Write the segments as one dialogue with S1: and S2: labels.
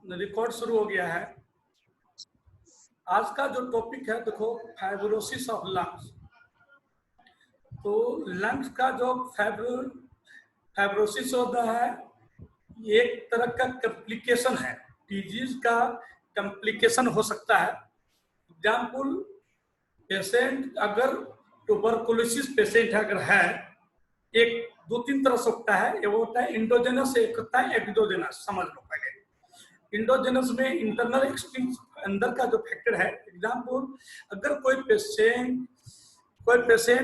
S1: Record शुरू हो गया है। आज का जो टॉपिक है देखो, फाइब्रोसिस ऑफ लंग्स। तो लंग्स का जो फाइब्रोसिस होता है, ये एक तरह का कॉम्प्लिकेशन है, डिजीज का कॉम्प्लिकेशन हो सकता है। एग्जाम्पल, पेशेंट अगर ट्यूबरकुलोसिस पेशेंट अगर है, एक दो तीन तरह से होता है। एक होता है इंडोजेनस, एक होता है एक्सोजेनस। समझ लो पहले। इंडोजेनस में इंटरनल एक्सटिंक्ट अंदर का जो फैक्टर है। एग्जाम्पल, अगर कोई पेशेंट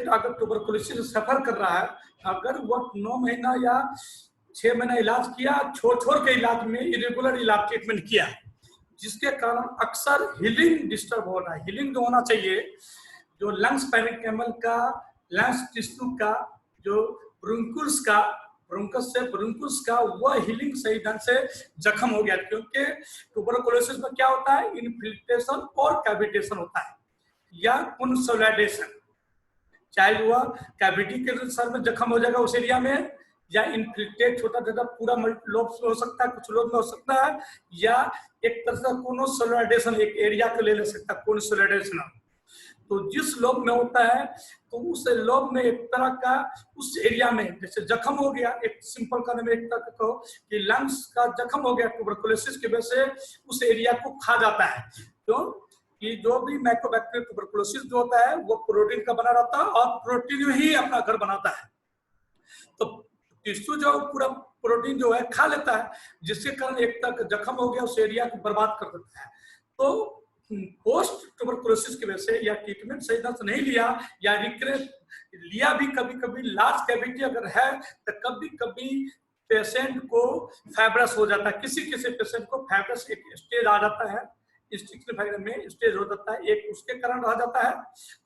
S1: अगर ट्यूबरकुलोसिस सफर कर रहा है, अगर वो 9 महीना या 6 महीना इलाज किया, छोड़ के इलाज में इरेगुलर इलाज ट्रीटमेंट किया, जिसके कारण अक्सर हीलिंग डिस्टर्ब हो रहा है। हीलिंग जो होना चाहिए, जो लंग्स पेरिकेमल का, लंग्स टिश्यू का, जो ब्रोंकुल्स का वह हीलिंग सही ढंग से जख्म हो गया। क्योंकि ट्यूबरकुलोसिस में क्या होता है, इन्फिल्ट्रेशन और कैविटेशन होता है या कंसोलिडेशन। चाहे वह कैविटी के सर में जख्म हो जाएगा उस एरिया में, या इन्फिल्ट्रेट छोटा छोटा पूरा लोब्स में हो सकता है, कुछ लोब में हो सकता है, या एक तरह से कंसोलिडेशन एक एरिया को ले सकता है, कंसोलिडेशन। तो जिस लोब में होता है, तो उस लोब में एक तरह का उस एरिया में जैसे जख्म हो गया, एक सिंपल करने में एक तरह का कहो कि लंग्स का जख्म हो गया ट्यूबरकुलोसिस की वजह से, उस एरिया को खा जाता है। क्यों कि जो भी माइकोबैक्टीरियल ट्यूबरकुलोसिस जो होता है वो प्रोटीन का बना रहता है, और प्रोटीन ही अपना घर बनाता है। तो टिश्यू जो पूरा प्रोटीन जो है खा लेता है, जिसके कारण एक तक जख्म हो गया, उस एरिया को बर्बाद कर देता है। तो पोस्ट ट्यूबरकुलोसिस की वजह से, या ट्रीटमेंट सही ढंग से नहीं लिया, या रिक्रेट लिया भी, कभी कभी लार्ज कैविटी अगर है तो कभी कभी पेशेंट को फाइब्रस हो जाता है। किसी किसी पेशेंट को फाइब्रस एक स्टेज आ जाता है, में स्टेज हो जाता है, एक उसके कारण रह जाता है,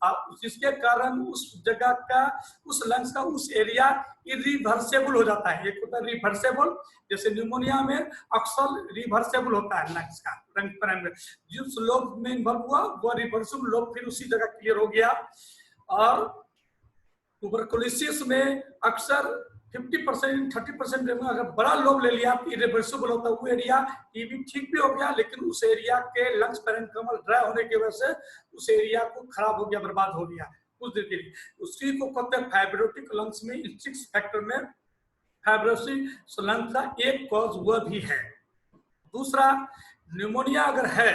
S1: और जिसके कारण उस जगह का, उस लंग्स का उस एरिया इरिवर्सेबल हो जाता है। एक होता है रिवर्सेबल, जैसे न्यूमोनिया में अक्सर रिवर्सेबल होता है लंग्स का रंग पैरामीटर, जिस लोब में इन्वॉल्व हुआ वो रिवर्सेबल लोब फिर उसी जगह क्लियर हो गया। और ट्यूबरकुलोसिस में अक्सर 50% 30% में अगर बड़ा लोब ले लिया तो इरिवर्सिबल होता है वो एरिया, ये भी ठीक भी हो गया, लेकिन उस एरिया के लंग्स पेरेन्किमल ड्राई होने की वजह से उस एरिया को खराब हो गया, बर्बाद हो गया कुछ देर के लिए। उसी को कहते हैं फाइब्रोटिक लंग्स में, इंस्टिक्स फैक्टर में फाइब्रोसिस लंग्स का एक कॉज वह भी है। दूसरा, न्यूमोनिया अगर है,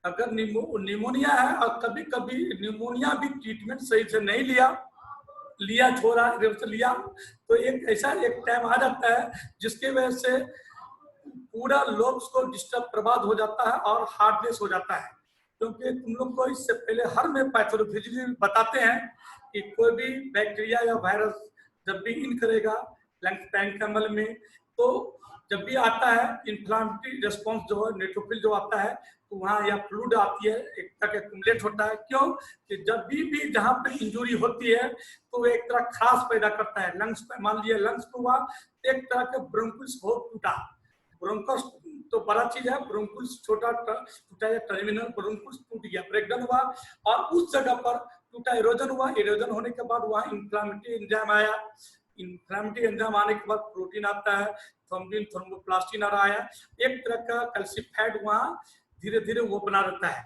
S1: अगर न्यूमोनिया है और कभी कभी न्यूमोनिया भी ट्रीटमेंट सही से नहीं लिया छोड़ा लिया, तो एक ऐसा एक टाइम आ जाता है जिसकी वजह से पूरा लोब्स को डिस्टर्ब, बर्बाद हो जाता है और हार्डनेस हो जाता है। क्योंकि तुम लोग को इससे पहले हर में पैथोलॉजी बताते हैं कि कोई भी बैक्टीरिया या वायरस जब भी इन करेगा लंग्स पेरेन्किमल में, तो जब भी आता है इन्फ्लामेटरी रिस्पॉन्स जो है, न्यूट्रोफिल जो आता है, तो वहाँ या फ्लूइड आती है, एक तरह का एक्युमुलेट होता है। क्यों कि जब भी जहाँ पे इंजुरी होती है तो वो एक तरह खराश पैदा करता है। लंग्स पे मान लिया लंग्स को हुआ, एक तरह का ब्रोंकुल्स हो टूटा, ब्रोंकस तो बड़ा चीज है, ब्रोंकुल्स छोटा टूटा या टर्मिनल ब्रोंकुल्स टूट गया, ब्रेकडाउन हुआ, और उस जगह पर टूटा, इरोजन हुआ, इरोजन होने के बाद वहाँ इन्फ्लामेटरी एंजाइम आया, इन्फ्लामेटरी एंजाइम आने के बाद प्रोटीन आता है, थ्रोम्बिन थ्रोम्बोप्लास्टिन आ रहा है, एक तरह का कैल्सिफाइड वहाँ धीरे धीरे वो बना रहता है,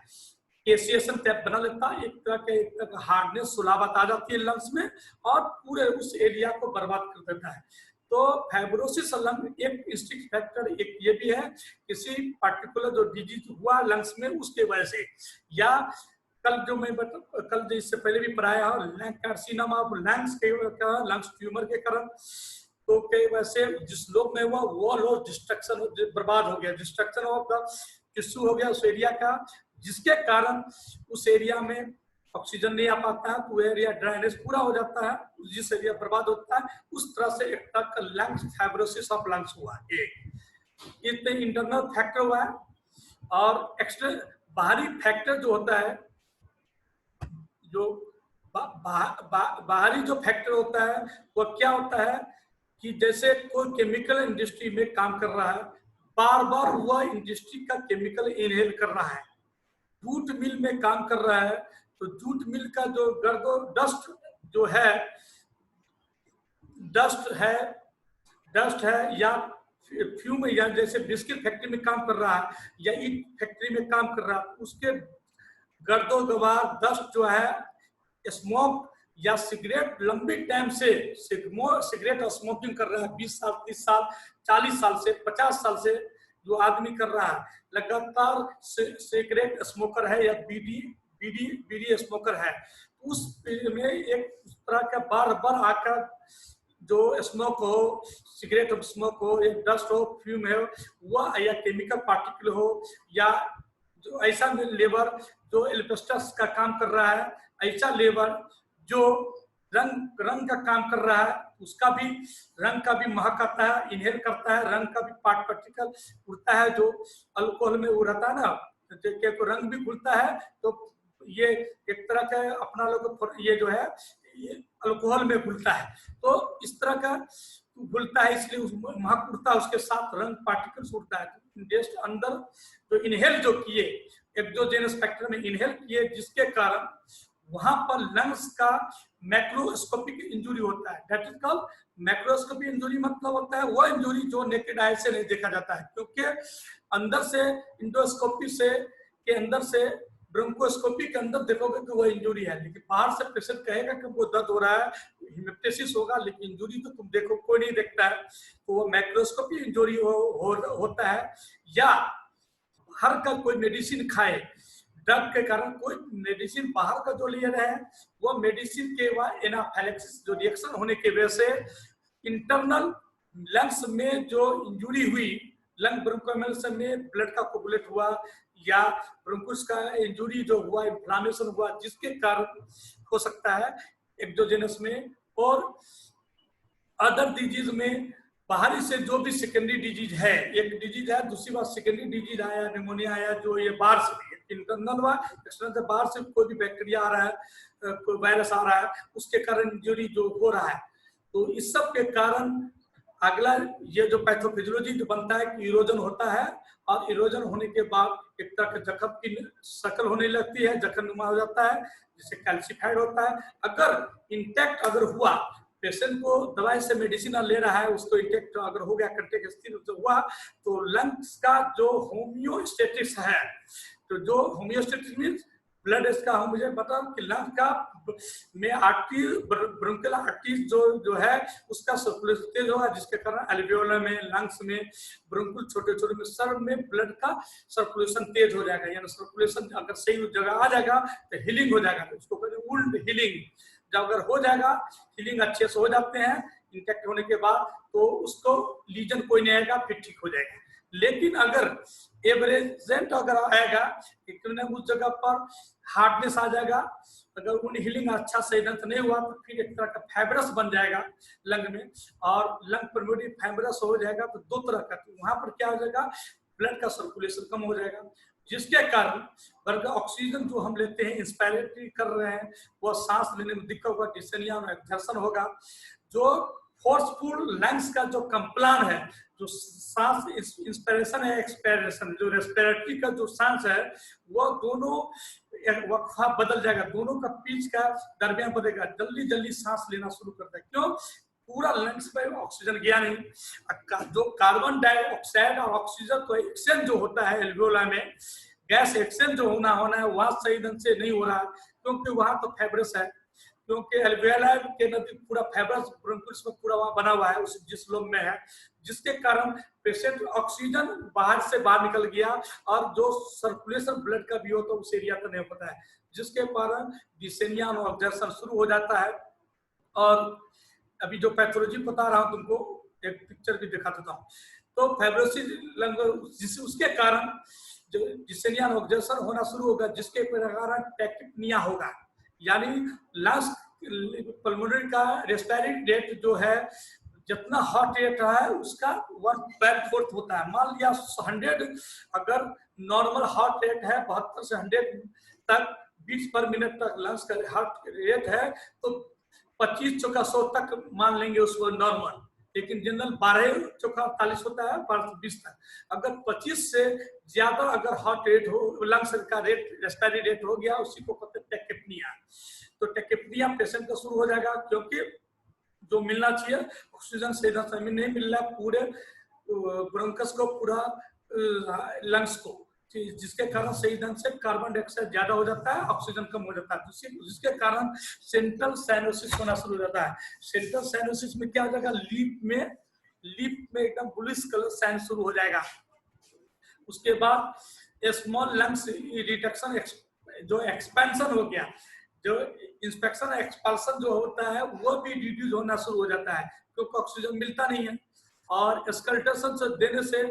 S1: एसिएशन टाइप बना लेता है, एक तरह का हार्डनेस, सुलावत आ जाती है लंग्स में, और पूरे उस एरिया को बर्बाद कर देता है। तो फाइब्रोसिस लंग एक इंस्टिक्ट फैक्टर एक ये भी है, किसी पर्टिकुलर जो डिजीज हुआ लंग्स में उसके वजह से, या कल जो मैं कल जो इससे पहले भी पढ़ाया है, लंग कार्सिनोमा ऑफ लंग्स के लंग्स ट्यूमर के कारण, तो कई वैसे जिस लोग में हुआ वो लोग डिस्ट्रक्शन, बर्बाद हो गया, डिस्ट्रक्शन ऑफ द टिश्यू हो गया उस एरिया का, जिसके कारण उस एरिया में ऑक्सीजन नहीं आ पाता है, तो एरिया ड्राइनेस पूरा हो जाता है, जिस एरिया बर्बाद होता है, उस तरह से एक तरह का लंग्स फाइब्रोसिस ऑफ लंग्स हुआ। एक इंटरनल फैक्टर हुआ है, और एक्सटर्नल बाहरी फैक्टर जो होता है, जो बाहरी जो फैक्टर होता है वो क्या होता है कि जैसे कोई केमिकल इंडस्ट्री में काम कर रहा है, बार बार वह इंडस्ट्री का केमिकल इनहेल कर रहा है, जूट मिल में काम कर रहा है, तो जूट मिल का जो गर्द डस्ट जो है, डस्ट है या फ्यूम या जैसे बिस्किट फैक्ट्री में काम कर रहा है या ईट फैक्ट्री में काम कर रहा है, उसके गर्दो गवार डस्ट जो है, स्मोक या सिगरेट लंबे टाइम से सिगरेट और स्मोकिंग कर रहा है, 20 साल 30 साल 40 साल से 50 साल से जो आदमी कर रहा है, लगातार सिगरेट स्मोकर है या बीड़ी बीड़ी बीड़ी स्मोकर है, उस में एक उस तरह का बार बार आकर जो स्मोक हो, सिगरेट स्मोक हो या डस्ट हो, फ्यूम है, वह या केमिकल पार्टिकल हो या जो ऐसा लेबर जो एल्बेस्टस का काम कर रहा है, ऐसा लेबर जो रंग का काम कर रहा है, उसका भी रंग का भी महक आता है, इनहेल करता है, रंग का भी पार्टिकल उड़ता है जो अल्कोहल में उड़ता है ना, तो रंग भी उड़ता है। तो ये एक तरह का अपना लोग ये जो है ये अल्कोहल में घुलता है, तो इस तरह का घुलता है, इसलिए उस महक उड़ता है, उसके साथ रंग पार्टिकल्स उड़ता है। तो अंदर जो इनहेल जो किए, एक्सोजेनस फैक्टर में इनहेल किए, जिसके कारण वहां पर लंग्स का मैक्रोस्कोपिक इंजुरी होता है। That is called macroscopic injury. मतलब होता है वो इंजुरी जो नेकेड आई से नहीं देखा जाता है, क्योंकि अंदर से इंडोस्कोपी से के अंदर से ब्रोंकोस्कोपी के अंदर देखोगे तो वो इंजुरी है, लेकिन बाहर से पेशेंट कहेगा कि वो दर्द हो रहा है, हेमेप्टेसिस होगा, लेकिन इंजुरी तो तुम देखो कोई नहीं देखता है, तो वो मैक्रोस्कोपी इंजुरी होता है। या बाहर का कोई मेडिसिन खाए, ड्रग के कारण कोई मेडिसिन बाहर का जो ले रहे हैं, वो मेडिसिन के बाद एनाफाइलेक्सिस जो रिएक्शन होने की वजह से इंटरनल लंग्स में जो इंजुरी हुई, लंग ब्रोंकोमाइल्स में ब्लड का कोगुलेट हुआ या ब्रोंकुस का इंजुरी जो हुआ, इन्फ्लामेशन हुआ, जिसके कारण हो सकता है एक्सोजेनस में और अदर डिजीज में बाहरी से जो भी सेकेंडरी डिजीज है, एक डिजीज है, दूसरी बात सेकेंडरी डिजीज आया, निमोनिया आया, जो ये बाहर से इंटरनल हुआ, एक्सटर्नल से बाहर से कोई भी बैक्टीरिया आ रहा है, कोई वायरस आ रहा है, उसके कारण इंजुरी जो हो रहा है। तो इस सब के कारण अगला ये जो पैथोफिजियोलॉजी जो बनता है कि इरोजन होता है, और इरोजन होने के बाद एक तरह के जख्म की शक्ल होने लगती है, जख्म नुमा हो जाता है, जिससे कैल्सिफाइड होता है। अगर इंटैक्ट अगर हुआ, पेशेंट को दवाई से मेडिसिन ले रहा है, उसको इंटैक्ट अगर हो गया, कंटेक्ट स्थिर हुआ, तो लंग्स का जो होम्योस्टेटिक्स है, तो जो होम्योस्टेटिक्स मीन्स ब्लड इसका, हम मुझे बताओ कि लंग का में आर्टरी, ब्रोंकियल आर्टरीज जो है उसका सर्कुलेशन तेज होगा, जिसके कारण एल्वियोलर में, लंग्स में, ब्रोंकुल छोटे छोटे में, सर में ब्लड का सर्कुलेशन तेज हो जाएगा। यानी सर्कुलेशन अगर सही जगह आ जाएगा तो हीलिंग हो जाएगा, तो उसको कहते हैं वुंड हीलिंग। जब अगर हो जाएगा, हीलिंग अच्छे से हो जाते हैं इंटैक्ट होने के बाद, तो उसको लीजन कोई नहीं आएगा, फिर ठीक हो जाएगा। लेकिन अगर एवरेजेंट अगर आएगा, उस जगह पर हार्डनेस आ जाएगा, अगर उन हीलिंग अच्छा से नहीं हुआ, तो फिर एक तरह का फाइब्रस बन जाएगा लंग में, और लंग परमेटिव फाइब्रस हो जाएगा, तो दो तरह का, तो वहां पर क्या हो जाएगा, ब्लड का सर्कुलेशन कम हो जाएगा, जिसके कारण वर्ग ऑक्सीजन जो हम लेते हैं, इंस्पायरेटरी कर रहे हैं, वो सांस लेने में दिक्कत होगा, डिस्निया में एक्सर्शन होगा। जो फोर्सफुल लंग्स का जो कंप्लान है, जो सांस इंस्पिरेशन है, एक्सपायरेशन, जो रेस्पिरेटरी का जो सांस है, वो दोनों वक्फा बदल जाएगा, दोनों का पिच का दरमियान बदलेगा, जल्दी जल्दी सांस लेना शुरू करता है। क्यों? पूरा लंग्स में ऑक्सीजन गया नहीं। जो कार्बन डाइऑक्साइड और ऑक्सीजन को एक्सचेंज जो होता है एल्वियोला में, गैस एक्सचेंज जो होना है, वहां सही ढंग से नहीं हो रहा, क्योंकि वहां तो फाइब्रस है, क्योंकि एल्वियोला के नजदीक पूरा फाइब्रस ब्रोंकुलस में पूरा वहां बना हुआ है, उस जिस लोग में है, जिसके कारण पेशेंट ऑक्सीजन बाहर से बाहर निकल गया, और जो सर्कुलेशन ब्लड का भी होता है उस एरिया तक नहीं होता है, जिसके कारण डिसेनिया और ऑब्जर्शन शुरू हो जाता है। और अभी जो पैथोलॉजी बता रहा हूं तुमको, एक पिक्चर भी दिखा देता हूँ। तो फाइब्रोसिस लंग, उसके कारण जो डिसेनिया और ऑब्जर्शन होना शुरू होगा, जिसके कारण टैकिपनिया होगा, यानी लंग्स पल्मोनरी का रेस्पिरेटरी रेट जो है, जितना हार्ट रेट है उसका 1/4 होता है। मान लिया 100 अगर नॉर्मल हार्ट रेट है 72 से 100 तक, 20 पर मिनट तक लंग्स का हार्ट रेट है, तो 25 चौका 100 तक मान लेंगे उसको नॉर्मल, लेकिन जनरल 12 चौका 48 होता है, 20 तक। अगर 25 से ज्यादा अगर हार्ट रेट हो, लंग्स का रेट, रेस्पिरेटरी रेट हो गया, उसी को कहते हैं टैकिपनिया। तो टैकिपनिया पेशेंट का शुरू हो जाएगा, क्योंकि जो मिलना चाहिए ऑक्सीजन सही ढंग से नहीं मिल रहा, पूरे ब्रोंकस को, पूरा लंग्स को, जिसके कारण सही ढंग से कार्बन डाइऑक्साइड ज्यादा हो जाता है, ऑक्सीजन कम हो जाता है, जिसके कारण सेंट्रल साइनोसिस होना शुरू हो जाता है। सेंट्रल साइनोसिस में क्या हो जाएगा, लीप में एकदम ब्लूइश कलर साइन शुरू हो जाएगा। उसके बाद स्मॉल लंग्स रिडक्शन, जो एक्सपेंशन हो गया, जो इंस्पेक्शन एक्सपल्सन जो होता है वो भी रिड्यूस होना शुरू हो जाता है, क्योंकि ऑक्सीजन मिलता नहीं है। और स्कल्टेशन से देने से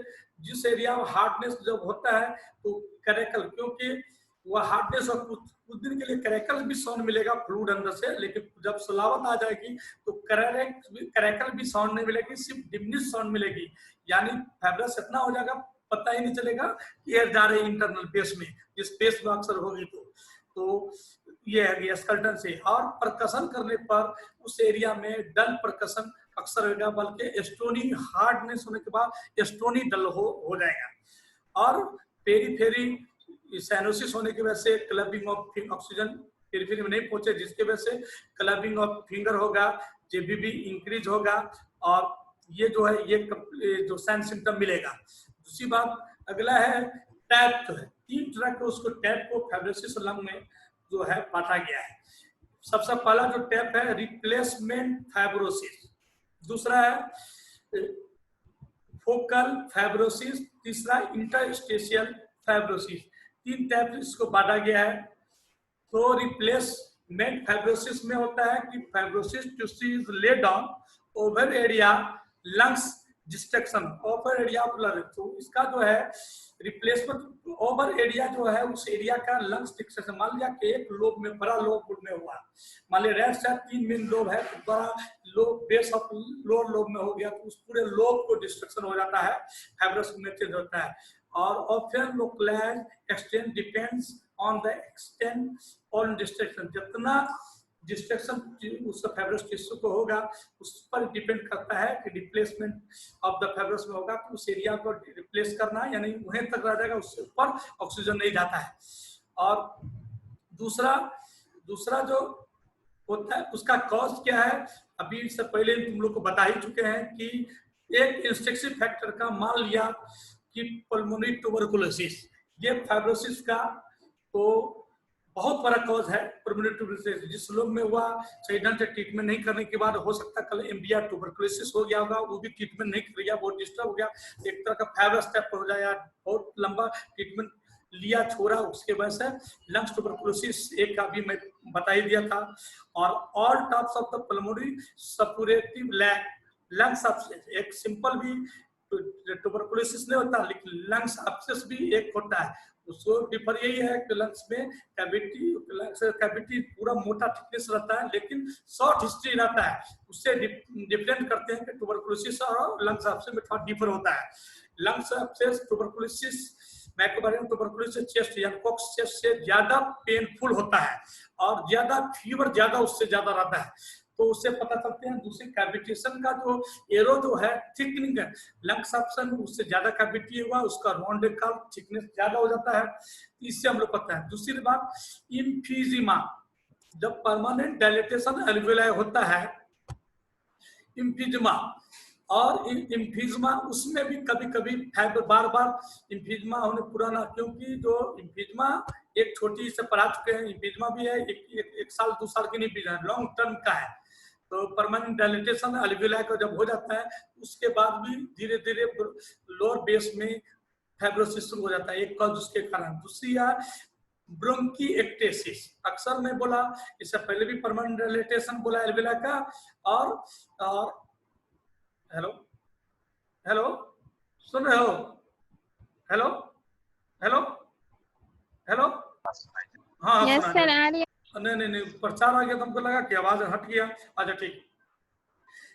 S1: जिस एरिया में हार्डनेस जब होता है तो करेकल, क्योंकि वह हार्डनेस और कुछ दिन के लिए करेकल भी साउंड मिलेगा फ्लूइड अंदर से, लेकिन जब सलावत आ जाएगी तो करेकल भी साउंड नहीं मिलेगी, सिर्फ डिमिनिश साउंड मिलेगी। यानी फाइब्रस इतना हो जाएगा पता ही नहीं चलेगा कि एयर जा रही है इंटरनल पेस में, जिस पेस में अक्सर होगी तो ये है स्कल्टन से। और परकशन करने पर उस एरिया में डल परकशन अक्सर होगा, बल्कि स्टोनी हार्डनेस होने के बाद स्टोनी डल हो जाएगा। और पेरीफेरी साइनोसिस होने की वजह से क्लबिंग ऑफ ऑक्सीजन पेरीफेरी में नहीं पहुंचे, जिसकी वजह से क्लबिंग ऑफ फिंगर होगा, जेबीबी इंक्रीज होगा, और ये जो है ये जो साइन सिम्टम मिलेगा। दूसरी बात अगला है टैप, जो है 3 तरह के उसको टैप को फाइब्रोसिस लंग में जो है बांटा गया है। सबसे पहला जो टैप है रिप्लेसमेंट फाइब्रोसिस, दूसरा है फोकल फाइब्रोसिस, तीसरा इंटरस्टेशियल फाइब्रोसिस। 3 टैप इसको बांटा गया है। तो रिप्लेसमेंट फाइब्रोसिस में होता है कि fibrosis tissue is laid down over area lungs destruction, over area of lung. तो इसका जो है रिप्लेसमेंट ओवर एरिया जो है उस एरिया का लंग्स डिस्ट्रक्शन। मान लिया कि एक लोब में, बड़ा लोब में हुआ, मान लिया राइट साइड 3 मेन लोब है, तो बड़ा lobe base of lower lobe में हो गया, तो उस पूरे लोब को डिस्ट्रक्शन हो जाता है, फाइब्रोसिस में चेंज होता है। और often localise extend depends on the extend on destruction. जितना डिस्ट्रक्शन उस फाइब्रस टिश्यू को होगा उस पर डिपेंड करता है कि रिप्लेसमेंट ऑफ द फाइब्रस में होगा, तो उस एरिया को रिप्लेस करना, यानी वहीं तक रह जाएगा, उससे ऊपर ऑक्सीजन नहीं जाता है। और दूसरा जो होता है उसका कॉज क्या है, अभी इससे पहले तुम लोग को बता ही चुके हैं कि एक इंस्ट्रक्टिव फैक्टर का, मान लिया कि पल्मोनरी ट्यूबरकुलोसिस, ये फाइब्रोसिस का तो बहुत बड़ा कॉज है। पल्मोनरी ट्यूबरकुलोसिस जिस लोग में हुआ, सही ढंग से ट्रीटमेंट नहीं करने के बाद हो सकता है कल एमडीआर ट्यूबरकुलोसिस हो गया होगा, वो भी ट्रीटमेंट नहीं किया, बहुत डिस्टर्ब हो गया, एक तरह का फाइब्रस टाइप हो जाए, बहुत लंबा ट्रीटमेंट लिया छोड़ा, उसके वजह से लंग्स ट्यूबरकुलोसिस एक का भी मैं बता ही दिया था। और all types of the pulmonary suppurative lungs abscess, एक सिंपल भी ट्यूबरकुलोसिस नहीं होता, लेकिन लंग्स एब्सेस भी एक होता है। उसको डिफर यही है कि लंग्स में कैविटी पूरा मोटा थिकनेस रहता है, लेकिन शॉर्ट हिस्ट्री रहता है, उससे डिफरेंट करते हैं कि ट्यूबरकुलोसिस और लंग्स एब्सेस में थोड़ा डिफर होता है। Lungs abscess tuberculosis microbial tuberculosis chest या कॉक्स चेस्ट से ज्यादा पेनफुल होता है और ज्यादा फीवर ज्यादा उससे ज्यादा रहता है, तो उससे पता चलते हैं। दूसरी कैविटेशन का जो एरो जो है थिकनिंग है, लंग्स ऑप्शन उससे ज्यादा कैविटी हुआ, उसका राउंड का थिकनेस ज्यादा हो जाता है, इससे हम लोग पता है। दूसरी बात इम्फीजिमा, जब परमानेंट डायलेटेशन एल्वेलाई होता है इम्फीजिमा, और इम्फीजमा उसमें भी कभी कभी फाइबर बार बार इम्फीजमा होने पुराना, क्योंकि जो इम्फीजमा एक छोटी से पढ़ा चुके हैं, इम्फीजमा भी है एक साल 2 साल की नहीं, लॉन्ग टर्म का है। तो परमानेंट डायलेटेशन एल्वेलाई का जब हो जाता है उसके बाद भी धीरे धीरे लोअर बेस में फाइब्रोसिस शुरू हो जाता है, एक कॉज उसके कारण। दूसरी है ब्रोंकी एक्टेसिस, अक्सर मैं बोला इससे पहले भी परमानेंट डायलेटेशन बोला एल्वेलाई का। और हेलो हेलो सुन रहे हो? हेलो हेलो हेलो, हाँ
S2: यस सर आ रही है।
S1: नहीं प्रचार आ गया, तुमको लगा कि आवाज हट गया। अच्छा ठीक,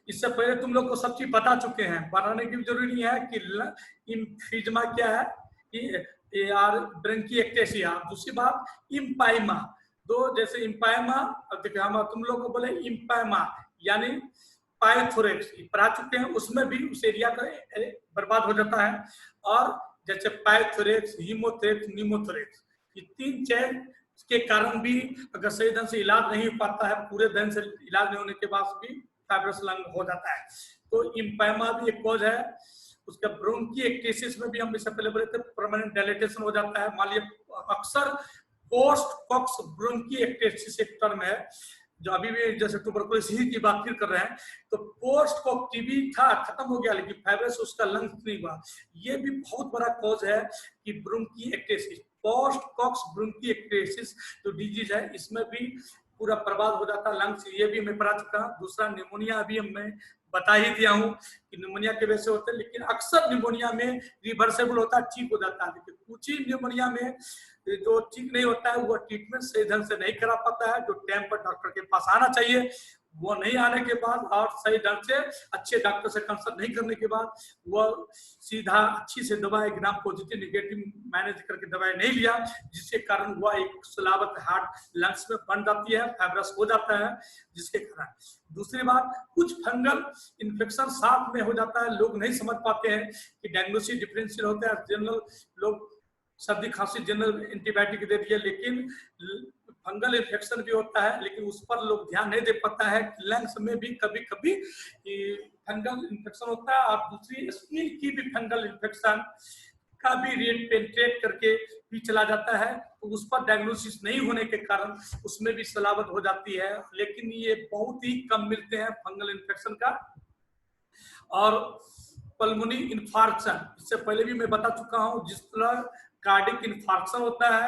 S1: इससे पहले तुम लोग को सब चीज बता चुके हैं, बताने की भी जरूरी नहीं है कि इम्फीजमा क्या है, कि यार ब्रोंकी एक्टेसिया। दूसरी बात इम्पाइमा, दो जैसे इम्पाइमा, अब देखिए हम तुम लोग को बोले इम्पाइमा यानी पाइथोरेक्स पढ़ा चुके हैं, उसमें भी उस एरिया का बर्बाद हो जाता है। और जैसे पाइथोरेक्स, हीमोथोरेक्स, नीमोथोरेक्स, ये 3 चेन के कारण भी अगर सही ढंग से इलाज नहीं हो पाता है, पूरे ढंग से इलाज नहीं होने के बाद भी फाइब्रस लंग हो जाता है, तो इम्पाइमा भी एक कॉज है। उसका ब्रोंकिएक्टेसिस में भी हम इससे पहले बोले थे परमानेंट डायलेटेशन हो जाता है। मान लिया अक्सर पोस्ट कॉक्स ब्रोंकिएक्टेसिस एक टर्म है जो अभी भी जैसे ट्यूबरकुलोसिस की बात फिर कर रहे हैं, तो पोस्ट कॉक टीबी था, खत्म हो गया, लेकिन फाइब्रस उसका लंग्स नहीं हुआ। ये भी बहुत बड़ा कॉज है कि ब्रोंकिएक्टेसिस, पोस्ट कॉक्स ब्रोंकिएक्टेसिस जो डिजीज है इसमें भी पूरा बर्बाद हो जाता है लंग्स। ये भी मैं पढ़ा चुका हूँ। दूसरा निमोनिया अभी मैं बता ही दिया हूँ कि निमोनिया के वजह से होते हैं, लेकिन अक्सर निमोनिया में रिवर्सेबल होता है, ठीक हो जाता है। लेकिन कुछ ही निमोनिया में जो ठीक नहीं होता है वो ट्रीटमेंट सही ढंग से नहीं करा पाता है। जो टाइम पर डॉक्टर के पास आना चाहिए वो नहीं आने के बाद और सही ढंग से अच्छे डॉक्टर से कंसल्ट नहीं करने के बाद वो सीधा अच्छी से दवाई ग्राम पॉजिटिव निगेटिव मैनेज करके दवाई नहीं लिया, जिसके कारण वह एक सलाबत हार्ट लंग्स में बन जाती है, फाइब्रस हो जाता है जिसके कारण। दूसरी बात, कुछ फंगल इन्फेक्शन साथ में हो जाता है, लोग नहीं समझ पाते हैं कि डायग्नोसिस डिफरेंशियल होता है। जनरल लोग सर्दी खांसी जनरल एंटीबायोटिक दे दिए, लेकिन फंगल इन्फेक्शन भी होता है, लेकिन उस पर लोग ध्यान नहीं दे पाता है कि लंग्स में भी कभी कभी फंगल इन्फेक्शन होता है। और दूसरी स्किन की भी फंगल इन्फेक्शन का भी रेट पेनिट्रेट करके भी चला जाता है, तो उस पर डायग्नोसिस नहीं होने के कारण उसमें भी सलाबत हो जाती है। लेकिन ये बहुत ही कम मिलते हैं फंगल इन्फेक्शन का। और पल्मोनी इन्फार्क्शन, इससे पहले भी मैं बता चुका हूं, जिस तरह कार्डिक इन्फार्क्शन होता है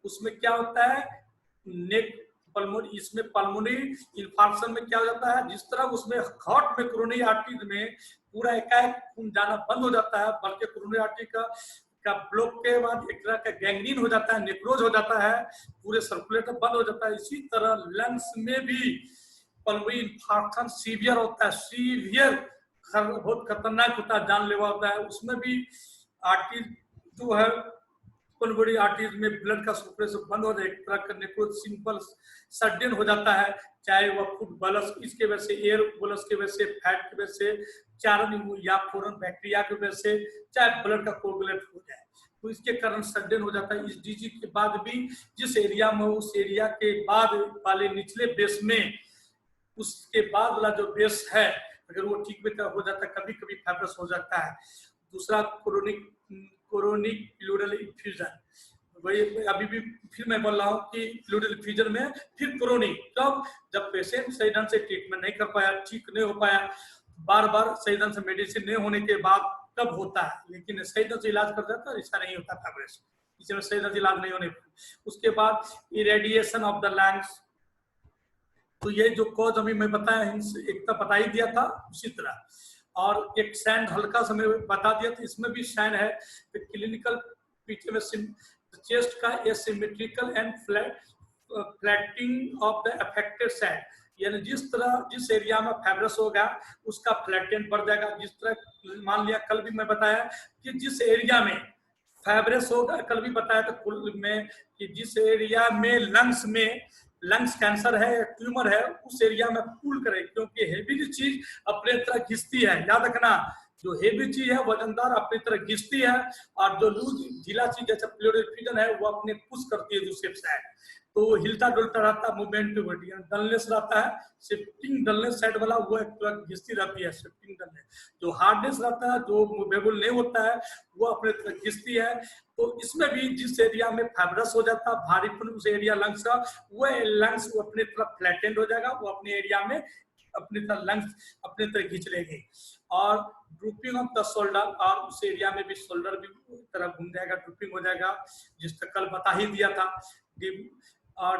S1: उसमें क्या होता है, नेक पल्मोनी, इसमें पल्मोनी इन्फार्क्शन में क्या हो जाता है, जिस तरह उसमें हार्ट में कोरोनरी आर्टरी में पूरा एकाएक खून जाना बंद हो जाता है, बल्कि कोरोनरी आर्टरी का ब्लॉक के बाद एक तरह का गैंग्रीन हो जाता है, नेक्रोज हो जाता है, पूरे सर्कुलेटर बंद हो जाता है। इसी तरह लंग्स में भी पल्मोनी इन्फार्क्शन सीवियर होता है, सीवियर बहुत खतरनाक होता है, जानलेवा होता है। उसमें भी आर्टरी जो है पल्मोनरी आर्टरीज में ब्लड का सर्कुलेशन बंद हो जाए, एक तरह का नेक्रोज सिंपल सडन हो जाता है, चाहे वह फूड बलस इसके वजह से, एयर बलस की वजह से, फैट की वजह से, चारण या फोरन बैक्टीरिया की वजह से, चाहे ब्लड का कोगुलेट हो जाए, तो इसके कारण सडन हो जाता है। इस डिजीज के बाद भी जिस एरिया में, उस एरिया के बाद वाले निचले बेस में, उसके बाद वाला जो बेस है अगर वो ठीक में हो जाता है, कभी कभी फाइब्रस हो जाता है। दूसरा कोरोनिक प्लूरल इफ्यूजन, वही अभी भी फिर मैं बोल रहा हूँ कि प्लूरल इफ्यूजन में फिर क्रोनिक, कब, जब पेशेंट सही ढंग से ट्रीटमेंट नहीं कर पाया, ठीक नहीं हो पाया, बार बार सही ढंग से मेडिसिन नहीं होने के बाद तब होता है। लेकिन सही ढंग से इलाज कर जाता है ऐसा नहीं होता फाइब्रस, इसमें सही ढंग से इलाज नहीं होने पर। उसके बाद इरेडिएशन ऑफ द लंग्स, तो ये जो कॉज अभी मैं बताया, एक तो बता ही दिया था उसी तरह, और एक सैंड हल्का सा मैं बता दिया था, इसमें भी सैंड है। क्लिनिकल पीछे में चेस्ट का asymmetrical and flattening of the affected side, यानी जिस तरह जिस एरिया में फाइब्रस होगा उसका फ्लैटेंट बढ़ जाएगा। जिस तरह मान लिया कल भी मैं बताया कि जिस एरिया में फाइब्रस होगा, कल भी बताया था कुल में कि जिस एरिया में लंग्स कैंसर है या ट्यूमर है उस एरिया में पुल करे, क्योंकि हेवी चीज अपने तरह घिसती है। याद रखना, जो हेवी चीज है वजनदार अपनी तरह घिसती है, और जो लूज ढीला चीज जैसे प्लूरल इफ्यूजन है वो अपने पुश करती है दूसरे साइड, तो वो हिलता डुलता रहता है, मूवमेंट डलनेस रहता है। शिफ्टिंग डलनेस साइड वाला वो एक तरह घिसती रहती है, शिफ्टिंग डलनेस। जो हार्डनेस रहता है, जो मूवेबल नहीं होता है, वो अपने तरह घिसती है। तो इसमें भी जिस एरिया में फाइब्रस हो जाता है, भारीपन उस एरिया लंग्स का, वो लंग्स वो अपने तरफ फ्लैटेंड हो जाएगा, वो अपने एरिया में अपनी तरह लंग्स अपने तरह खींच लेंगे। और ड्रूपिंग ऑफ द शोल्डर, और उस एरिया में भी शोल्डर भी तरह घूम जाएगा, ड्रूपिंग हो जाएगा, जिस तरह कल बता ही दिया था। और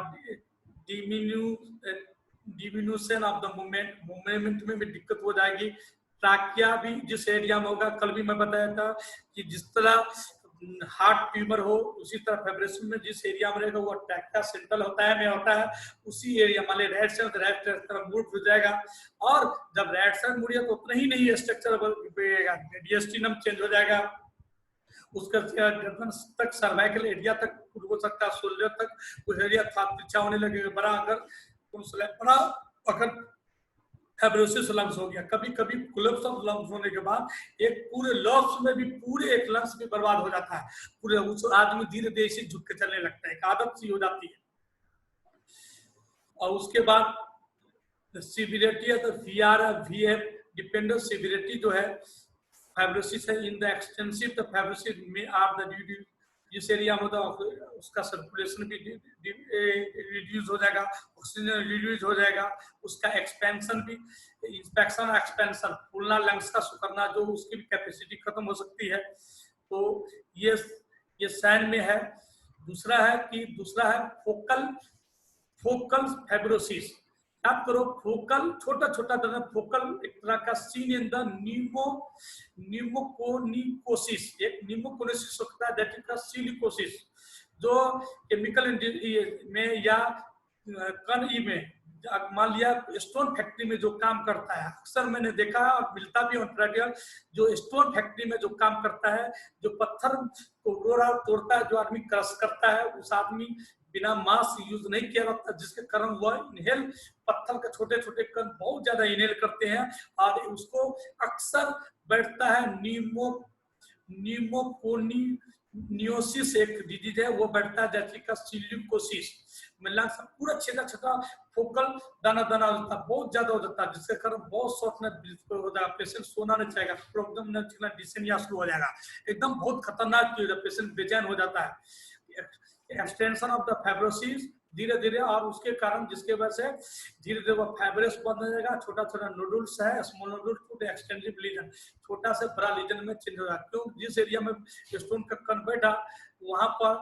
S1: डिमिन्यूशन ऑफ द मूवमेंट में भी दिक्कत हो जाएगी। ट्राकिया भी जिस एरिया में होगा, कल भी मैं बताया था कि जिस तरह हार्ट ट्यूमर हो उसी तरह फाइब्रेशन में जिस एरिया में रहेगा वो ट्रैक्टा सेंट्रल होता है में होता है, उसी एरिया मान ली राइट साइड तरफ मूव हो जाएगा। और जब राइट साइड मुड़िया तो उतना ही नहीं स्ट्रक्चर बढ़ेगा, डिएस्टिनम चेंज हो जाएगा, उसका गर्दन तक सर्वाइकल एरिया तक हो सकता है, शोल्डर तक उस एरिया तिरछा होने लगेगा बड़ा। अगर अगर फाइब्रोसिस लंग्स हो गया, कभी कभी कोलैप्स ऑफ लंग्स होने के बाद एक पूरे लंग्स में भी पूरे एक लंग्स भी बर्बाद हो जाता है, पूरे उस आदमी धीरे धीरे से झुक के चलने लगता है, एक आदत सी हो जाती है। और उसके बाद सिविरिटी है तो VR VF डिपेंडेंट सिविरिटी जो है फाइब्रोसिस है in the extensive the fibrosis में आर द जिस एरिया में उसका सर्कुलेशन भी रिड्यूस हो जाएगा, ऑक्सीजन रिड्यूस हो जाएगा, उसका एक्सपेंशन भी, इंस्पेक्शन एक्सपेंशन, फूलना, लंग्स का सुकड़ना, जो उसकी भी कैपेसिटी खत्म हो सकती है। तो ये साइन में है। दूसरा है फोकल फाइब्रोसिस। याद करो, फोकल छोटा छोटा फोकल एक तरह का सीन इन द न्यूमोकोनिकोसिस, एक न्यूमोकोनिकोसिस होता है, दैट इज द सिलिकोसिस, जो केमिकल में या कण में, मान लिया स्टोन फैक्ट्री में जो काम करता है, अक्सर मैंने देखा है और मिलता भी है, जो स्टोन फैक्ट्री में जो काम करता है, जो पत्थर को तोड़ता है, जो आदमी क्रश करता है, उस आदमी बिना मास्क यूज नहीं किया जाता, जिसके कारण वह इनहेल, पत्थर के छोटे छोटे कण बहुत ज्यादा इनहेल करते हैं और उसको अक्सर बैठता है न्यूमोकोनियोसिस एक डिजीज है, वो बैठता है, जैसे का सिलिकोसिस में लंग्स पूरा छोटा फोकल दाना दाना होता है, बहुत ज्यादा हो जाता है, जिसके कारण बहुत शॉर्टनेस हो जाएगा, पेशेंट सोना नहीं चाहेगा, प्रॉब्लम नहीं, डिसेनिया शुरू हो जाएगा, एकदम बहुत खतरनाक चीज है, पेशेंट बेचैन हो जाता है। एक्सटेंशन ऑफ द फाइब्रोसिस धीरे धीरे, और उसके कारण जिसके वजह से धीरे धीरे वो फाइब्रस बन जाएगा, छोटा छोटा नोडुल्स है, small nodules to the extensive lesion, छोटा से बड़ा लीजन में चेंज होगा। क्यों? जिस एरिया में स्टोन का कण बैठा वहां पर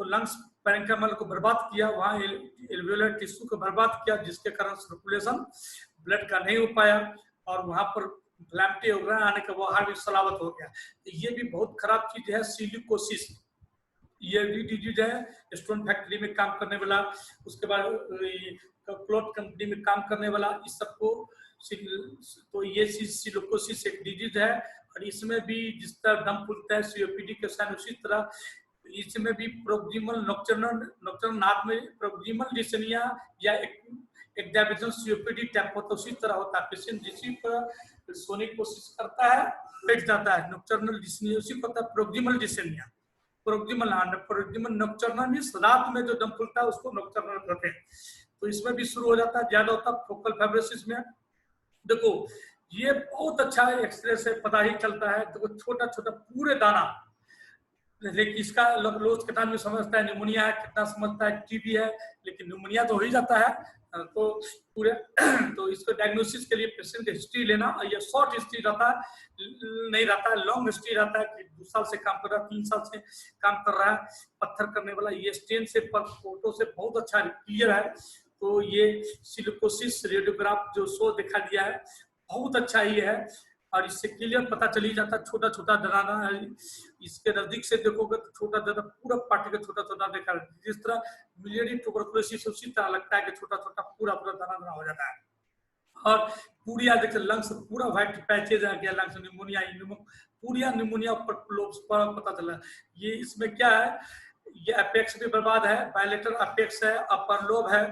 S1: लंग्स पैरेंकाइमल को बर्बाद किया, वहां एल्वियोलर टिश्यू को बर्बाद किया, जिसके कारण सर्कुलेशन ब्लड का नहीं हो पाया और वहां पर फ्लैम्टी वगैरह आने का वो हार्ट सलावत हो गया। ये भी बहुत खराब चीज है सिलिकोसिस, ये डिजीज है, स्टोन फैक्ट्री में काम करने वाला, उसके बाद क्लॉथ कंपनी में काम करने वाला, इस सबको, तो ये सिलिकोसिस एक डिजीज है। और इसमें भी जिस तरह दम फूलता है सीओपीडी के साथ, उसी तरह इसमें भी प्रोक्सिमल नॉक्टर्नल नाक में प्रोक्सिमल डिसेनिया या एक्डाविजन सीओपीडी टाइप होता है, उसी तरह होता है। पेशेंट जिसी पर सोने की कोशिश करता है बैठ जाता है, नॉक्टर्नल डिसेनिया उसी को होता है प्रोक्सिमल डिसेनिया। प्रोक्सिमल नॉक्टर्नल मींस रात में जो दम फूलता है उसको नॉक्टर्नल कहते हैं। तो इसमें भी शुरू हो जाता है, ज्यादा होता है फोकल फाइब्रोसिस में। देखो ये बहुत अच्छा है, एक्सरे से पता ही चलता है। देखो छोटा छोटा पूरे दाना, लेकिन इसका लोग कितना भी समझता है न्यूमोनिया है, कितना समझता है टीबी है, लेकिन न्यूमोनिया तो हो ही जाता है। तो पूरे तो इसको डायग्नोसिस के लिए पेशेंट की हिस्ट्री लेना, और ये शॉर्ट हिस्ट्री रहता है, नहीं रहता है, लॉन्ग हिस्ट्री रहता है कि 2 साल से काम कर रहा है, 3 साल से काम कर रहा है, पत्थर करने वाला। ये स्टेन से फोटो से बहुत अच्छा क्लियर है। तो ये सिलिकोसिस रेडियोग्राफ जो शो दिखा दिया है बहुत अच्छा ही है, और इससे क्लियर पता चल ही जाता है छोटा छोटा दाना है। इसके नजदीक से देखोगे तो छोटा दाना पूरा पार्टी का छोटा छोटा देखा, जिस तरह मिलियरी ट्यूबरकुलोसिस उसी तरह लगता है कि छोटा छोटा पूरा पूरा दाना दाना हो जाता है। और पूरिया देखिए लंग्स पूरा व्हाइट पैचेज आ गया, लंग्स निमोनिया पूरिया निमोनिया पर पता चला। ये इसमें क्या है, ये अपेक्स भी बर्बाद है, बायलेटरल अपेक्स है, अपर लोब है,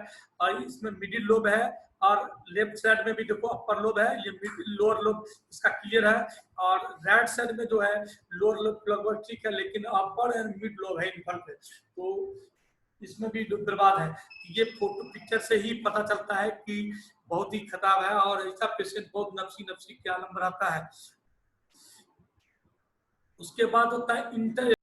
S1: और इसमें मिडिल लोब है, और लेफ्ट साइड में भी देखो अपर लोब है, ये लोअर लोब इसका क्लियर है, और राइट साइड में जो है लोअर लोब लगभग ठीक है, लेकिन अपर एंड मिड लोब है इनफल पे, तो इसमें भी बर्बाद है। ये फोटो पिक्चर से ही पता चलता है कि बहुत ही खराब है, और ऐसा पेशेंट बहुत नफसी के आलम में रहता है। उसके बाद होता है इंटर